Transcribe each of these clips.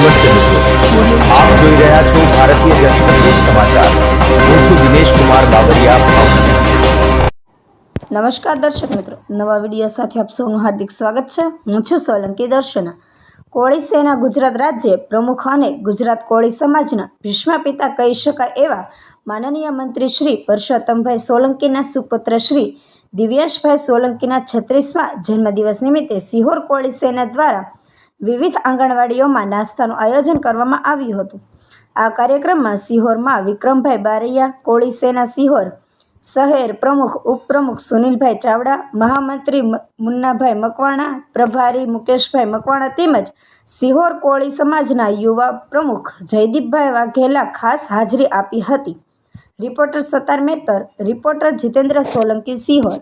નમસ્તે મિત્રો, આપ જોઈ રહ્યા છો ભારતીય જનસંદેશ સમાચાર। હું છું દિનેશ કુમાર બાબરિયા, ભાવનગર। નમસ્કાર દર્શક મિત્રો, નવા વિડીયો સાથે આપ સૌનું હાર્દિક સ્વાગત છે। હું છું સોલંકી દર્શના। કોળી સેના ગુજરાત રાજ્ય પ્રમુખ અને ગુજરાત કોળી સમાજના ભીષ્મ પિતા કહી શકાય એવા માનનીય મંત્રી શ્રી પરસોત્તમભાઈ સોલંકીના સુપુત્ર શ્રી દિવ્યેશભાઈ સોલંકીના 36મા જન્મદિવસ નિમિત્તે સિહોર કોળી સેના દ્વારા વિવિધ આંગણવાડીઓમાં નાસ્તાનું આયોજન કરવામાં આવ્યું હતું। આ કાર્યક્રમમાં સિહોરમાં વિક્રમભાઈ બારૈયા, કોળી સેના સિહોર શહેર પ્રમુખ ઉપપ્રમુખ સુનિલભાઈ ચાવડા, મહામંત્રી મુન્નાભાઈ મકવાણા, પ્રભારી મુકેશભાઈ મકવાણા તેમજ સિહોર કોળી સમાજના યુવા પ્રમુખ જયદીપભાઈ વાઘેલા ખાસ હાજરી આપી હતી। Reporter Sattar Metar, reporter Jitendra Solanki, Sihor.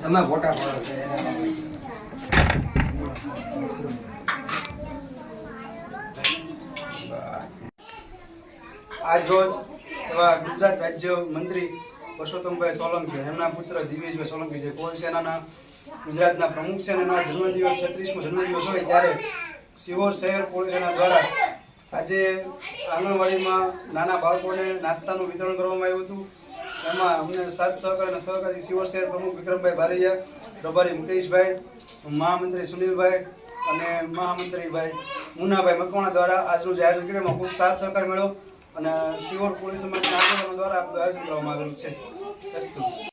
તમે ફોટા આજ રોજ એવા ગુજરાત રાજ્ય મંત્રી પરસોત્તમભાઈ સોલંકી, એમના પુત્ર દિવ્યેશભાઈ સોલંકી જે કોળી સેનાના ગુજરાતના પ્રમુખ છે અને એના જન્મદિવસ 36મો જન્મદિવસ હોય ત્યારે સિહોર શહેર કોળી સેના દ્વારા આજે આંગણવાડીમાં નાના બાળકોને નાસ્તાનું વિતરણ કરવામાં આવ્યું હતું। એમાં અમને સાથ સહકાર અને સહકારી સિહોર શહેર પ્રમુખ વિક્રમભાઈ બારૈયા, પ્રભારી મુકેશભાઈ, મહામંત્રી સુનિલભાઈ અને મહામંત્રીભાઈ મુન્નાભાઈ મકવાણા દ્વારા આજનું આયોજન કરવામાં ખૂબ સાથ સહકાર મળ્યો અને સિહોર કોળી સમાજના આગેવાનો દ્વારા આયોજન કરવામાં આવેલું છે।